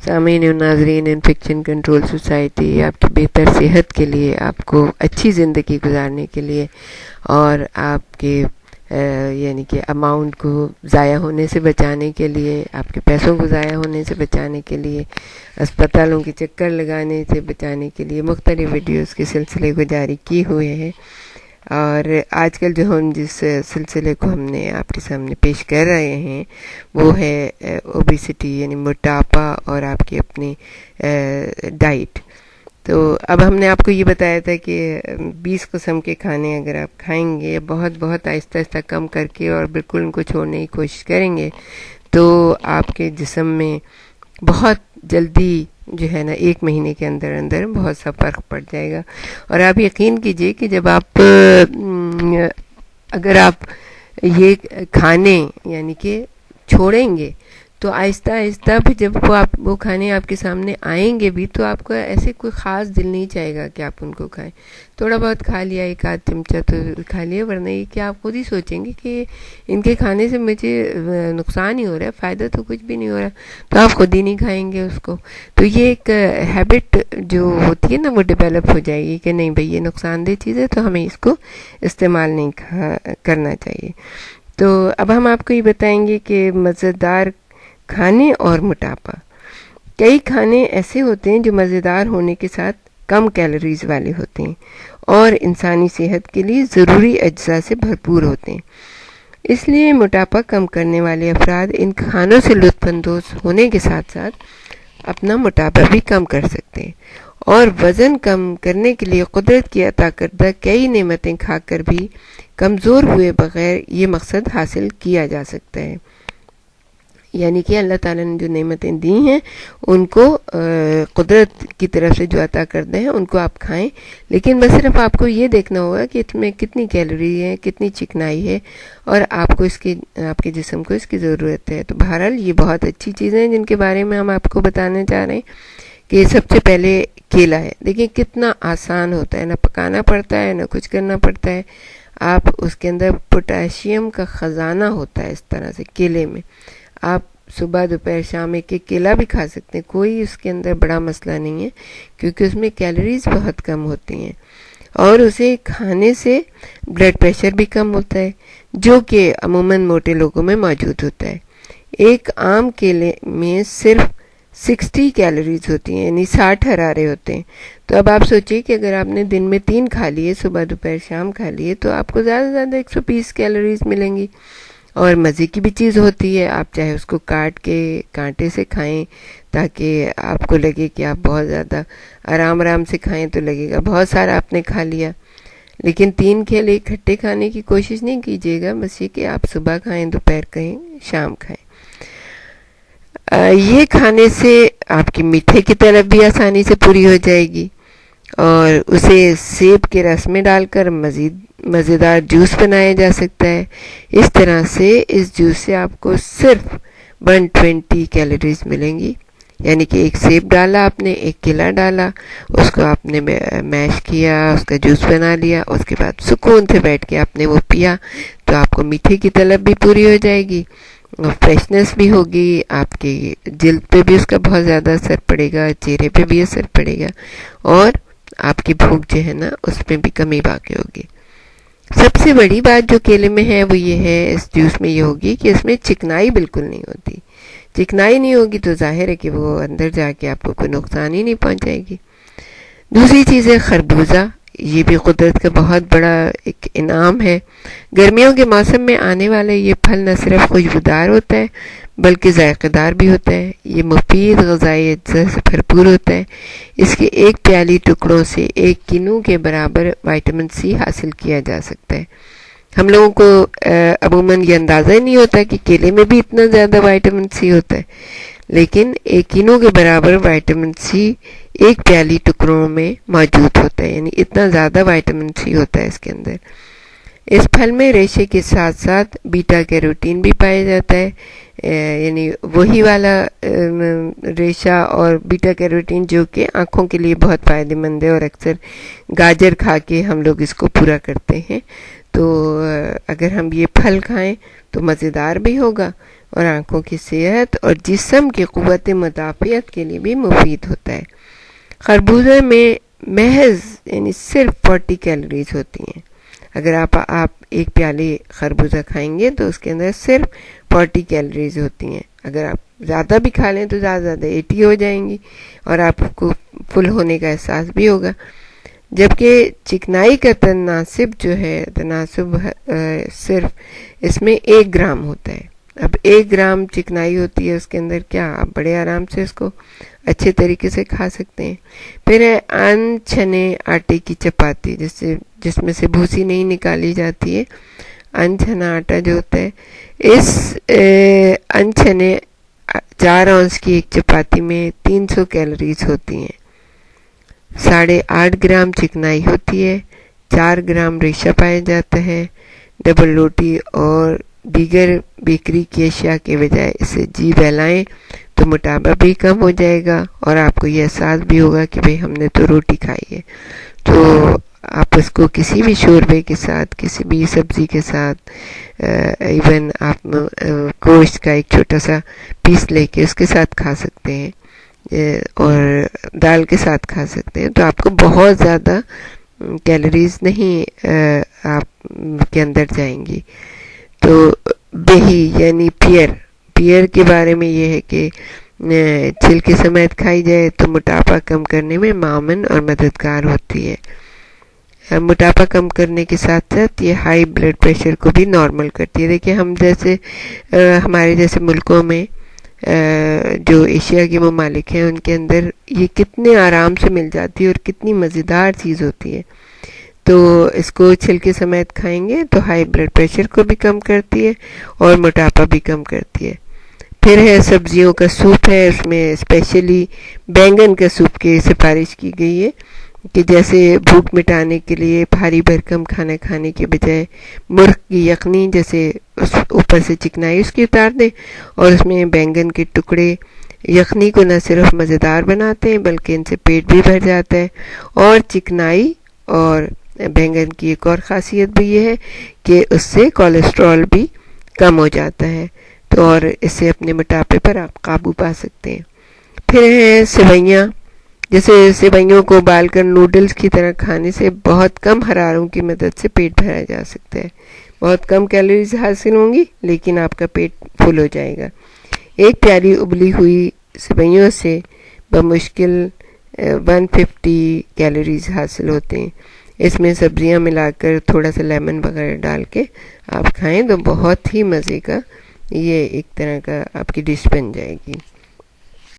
سامعین و ناظرین، انفیکشن کنٹرول سوسائٹی آپ کی بہتر صحت کے لیے، آپ کو اچھی زندگی گزارنے کے لیے اور آپ کے یعنی کہ اماؤنٹ کو ضائع ہونے سے بچانے کے لیے، آپ کے پیسوں کو ضائع ہونے سے بچانے کے لیے، اسپتالوں کے چکر لگانے سے بچانے کے لیے مختلف ویڈیوز کے سلسلے کو جاری کیے ہوئے ہیں۔ اور آج کل جو ہم جس سلسلے کو ہم نے آپ کے سامنے پیش کر رہے ہیں وہ ہے اوبیسٹی، یعنی موٹاپا اور آپ کی اپنی ڈائٹ۔ تو اب ہم نے آپ کو یہ بتایا تھا کہ 20 قسم کے کھانے اگر آپ کھائیں گے، بہت آہستہ آہستہ کم کر کے اور بالکل ان کو چھوڑنے کی کوشش کریں گے، تو آپ کے جسم میں بہت جلدی جو ہے نا 1 مہینے کے اندر اندر بہت سا فرق پڑ جائے گا۔ اور آپ یقین کیجئے کہ جب آپ اگر آپ یہ کھانے یعنی کہ چھوڑیں گے تو آہستہ آہستہ پھر جب وہ کھانے آپ کے سامنے آئیں گے بھی تو آپ کو ایسے کوئی خاص دل نہیں چاہے گا کہ آپ ان کو کھائیں۔ تھوڑا بہت کھا لیا، 1 آدھ چمچہ تو کھا لیا، ورنہ یہ کہ آپ خود ہی سوچیں گے کہ ان کے کھانے سے مجھے نقصان ہی ہو رہا ہے، فائدہ تو کچھ بھی نہیں ہو رہا، تو آپ خود ہی نہیں کھائیں گے اس کو۔ تو یہ ایک ہیبٹ جو ہوتی ہے نا وہ ڈیولپ ہو جائے گی کہ نہیں بھئی یہ نقصان دہ چیز ہے تو ہمیں اس کو استعمال نہیں کرنا چاہیے۔ تو اب ہم آپ کو یہ بتائیں گے کہ مزیدار کھانے اور موٹاپا۔ کئی کھانے ایسے ہوتے ہیں جو مزیدار ہونے کے ساتھ کم کیلوریز والے ہوتے ہیں اور انسانی صحت کے لیے ضروری اجزاء سے بھرپور ہوتے ہیں۔ اس لیے موٹاپا کم کرنے والے افراد ان کھانوں سے لطف اندوز ہونے کے ساتھ ساتھ اپنا موٹاپا بھی کم کر سکتے ہیں، اور وزن کم کرنے کے لیے قدرت کی عطا کردہ کئی نعمتیں کھا کر بھی کمزور ہوئے بغیر یہ مقصد حاصل کیا جا سکتا ہے۔ یعنی کہ اللہ تعالیٰ نے جو نعمتیں دی ہیں ان کو قدرت کی طرف سے جو عطا کردہ ہیں ان کو آپ کھائیں، لیکن بس صرف آپ کو یہ دیکھنا ہوگا کہ اس میں کتنی کیلوری ہے، کتنی چکنائی ہے، اور آپ کے جسم کو اس کی ضرورت ہے۔ تو بہرحال یہ بہت اچھی چیزیں ہیں جن کے بارے میں ہم آپ کو بتانا چاہ رہے ہیں کہ سب سے پہلے کیلا ہے۔ دیکھیں کتنا آسان ہوتا ہے، نہ پکانا پڑتا ہے نہ کچھ کرنا پڑتا ہے۔ آپ اس کے اندر پوٹاشیم کا خزانہ ہوتا ہے، اس طرح سے کیلے میں آپ صبح دوپہر شام ایک کیلا بھی کھا سکتے ہیں، کوئی اس کے اندر بڑا مسئلہ نہیں ہے، کیونکہ اس میں کیلوریز بہت کم ہوتی ہیں، اور اسے کھانے سے بلڈ پریشر بھی کم ہوتا ہے جو کہ عموماً موٹے لوگوں میں موجود ہوتا ہے۔ ایک عام کیلے میں صرف 60 کیلوریز ہوتی ہیں، یعنی 60 حرارے ہوتے ہیں۔ تو اب آپ سوچئے کہ اگر آپ نے دن میں 3 کھا لیے، صبح دوپہر شام کھا لیے، تو آپ کو زیادہ سے زیادہ 120 کیلوریز ملیں گی۔ اور مزے کی بھی چیز ہوتی ہے، آپ چاہے اس کو کاٹ کے کانٹے سے کھائیں تاکہ آپ کو لگے کہ آپ بہت زیادہ آرام سے کھائیں تو لگے گا بہت سارا آپ نے کھا لیا، لیکن 3 کیلے اکٹھے کھانے کی کوشش نہیں کیجیے گا، بس یہ کہ آپ صبح کھائیں، دوپہر کھائیں، شام کھائیں۔ یہ کھانے سے آپ کی میٹھے کی طلب بھی آسانی سے پوری ہو جائے گی، اور اسے سیب کے رس میں ڈال کر مزیدار جوس بنایا جا سکتا ہے۔ اس طرح سے اس جوس سے آپ کو صرف 120 کیلوریز ملیں گی، یعنی کہ 1 سیب ڈالا آپ نے، 1 کیلا ڈالا، اس کو آپ نے میش کیا، اس کا جوس بنا لیا، اس کے بعد سکون سے بیٹھ کے آپ نے وہ پیا، تو آپ کو میٹھے کی طلب بھی پوری ہو جائے گی، فریشنس بھی ہوگی، آپ کی جلد پہ بھی اس کا بہت زیادہ اثر پڑے گا، چہرے پہ بھی اثر پڑے گا، اور آپ کی بھوک جو ہے نا اس میں بھی کمی واقع ہوگی۔ سب سے بڑی بات جو کیلے میں ہے وہ یہ ہے، اس جوس میں یہ ہوگی کہ اس میں چکنائی بالکل نہیں ہوتی۔ چکنائی نہیں ہوگی تو ظاہر ہے کہ وہ اندر جا کے آپ کو کوئی نقصان ہی نہیں پہنچائے گی۔ دوسری چیز ہے خربوزہ، یہ بھی قدرت کا بہت بڑا ایک انعام ہے۔ گرمیوں کے موسم میں آنے والا یہ پھل نہ صرف خوشبودار ہوتا ہے بلکہ ذائقہ دار بھی ہوتا ہے۔ یہ مفید غذائی اجزاء سے بھرپور ہوتا ہے۔ اس کے 1 پیالی ٹکڑوں سے 1 کینو کے برابر وٹامن سی حاصل کیا جا سکتا ہے۔ ہم لوگوں کو عموماً یہ اندازہ ہی نہیں ہوتا کہ کیلے میں بھی اتنا زیادہ وٹامن سی ہوتا ہے، لیکن 1 کینو کے برابر وٹامن سی 1 پیالی ٹکڑوں میں موجود ہوتا ہے، یعنی اتنا زیادہ وٹامن سی ہوتا ہے اس کے اندر۔ اس پھل میں ریشے کے ساتھ ساتھ بیٹا کیروٹین بھی پایا جاتا ہے، یعنی وہی والا ریشہ اور بیٹا کیروٹین جو کہ آنکھوں کے لیے بہت فائدہ مند ہے، اور اکثر گاجر کھا کے ہم لوگ اس کو پورا کرتے ہیں۔ تو اگر ہم یہ پھل کھائیں تو مزیدار بھی ہوگا، اور آنکھوں کی صحت اور جسم کی قوت مدافعت کے لیے بھی مفید ہوتا ہے۔ خربوزہ میں محض یعنی صرف 40 کیلوریز ہوتی ہیں۔ اگر آپ ایک پیالے خربوزہ کھائیں گے تو اس کے اندر صرف 40 کیلوریز ہوتی ہیں۔ اگر آپ زیادہ بھی کھا لیں تو زیادہ 80 ہو جائیں گی اور آپ کو فل ہونے کا احساس بھی ہوگا۔ جبکہ چکنائی کا تناسب صرف اس میں 1 گرام ہوتا ہے۔ اب 1 گرام چکنائی ہوتی ہے اس کے اندر، کیا آپ بڑے آرام سے اس کو اچھے طریقے سے کھا سکتے ہیں۔ پھر ہے ان چھنے آٹے کی چپاتی، جس میں سے بھوسی نہیں نکالی جاتی ہے۔ ان چھنا آٹا جو ہوتا ہے، اس ان چھنے 4 اونس کی ایک چپاتی میں 300 کیلوریز ہوتی ہیں۔ 8.5 گرام چکنائی ہوتی ہے، 4 گرام ریشہ پایا جاتا ہے۔ ڈبل روٹی اور دیگر بیکری کی اشیاء کے بجائے اسے جی بہلائیں تو موٹاپا بھی کم ہو جائے گا اور آپ کو یہ احساس بھی ہوگا کہ بھئی ہم نے تو روٹی کھائی ہے۔ تو آپ اس کو کسی بھی شوربے کے ساتھ، کسی بھی سبزی کے ساتھ، ایون آپ گوشت کا ایک چھوٹا سا پیس لے کے اس کے ساتھ کھا سکتے ہیں اور دال کے ساتھ کھا سکتے ہیں، تو آپ کو بہت زیادہ کیلوریز نہیں آپ کے اندر جائیں گی۔ تو بہی یعنی پیئر کے بارے میں یہ ہے کہ چھلکے سمیت کھائی جائے تو موٹاپا کم کرنے میں معاون اور مددگار ہوتی ہے۔ موٹاپا کم کرنے کے ساتھ ساتھ یہ ہائی بلڈ پریشر کو بھی نارمل کرتی ہے۔ دیکھیں ہمارے جیسے ملکوں میں جو ایشیا کے ممالک ہیں ان کے اندر یہ کتنے آرام سے مل جاتی ہے اور کتنی مزیدار چیز ہوتی ہے، تو اس کو چھلکے سمیت کھائیں گے تو ہائی بلڈ پریشر کو بھی کم کرتی ہے اور موٹاپا بھی کم کرتی ہے۔ پھر ہے سبزیوں کا سوپ ہے، اس میں اسپیشلی بینگن کا سوپ کی سفارش کی گئی ہے کہ جیسے بھوک مٹانے کے لیے بھاری بھرکم کھانا کھانے کے بجائے مرغ کی یخنی جیسے اوپر سے چکنائی اس کی اتار دیں اور اس میں بینگن کے ٹکڑے یخنی کو نہ صرف مزیدار بناتے ہیں بلکہ ان سے پیٹ بھی بھر جاتا ہے۔ اور چکنائی اور بینگن کی ایک اور خاصیت بھی یہ ہے کہ اس سے کولیسٹرول بھی کم ہو جاتا ہے، تو اور اس سے اپنے موٹاپے پر آپ قابو پا سکتے ہیں۔ پھر ہیں سوئیاں، جیسے سوئیوں کو ابال کر نوڈلز کی طرح کھانے سے بہت کم حراروں کی مدد سے پیٹ بھرا جا سکتا ہے۔ بہت کم کیلوریز حاصل ہوں گی لیکن آپ کا پیٹ فل ہو جائے گا۔ ایک پیاری ابلی ہوئی سوئیوں سے بمشکل 150 کیلوریز حاصل ہوتے ہیں۔ اس میں سبزیاں ملا کر تھوڑا سا لیمن وغیرہ ڈال کے آپ کھائیں تو بہت ہی مزے کا یہ ایک طرح کا آپ کی ڈش بن جائے گی۔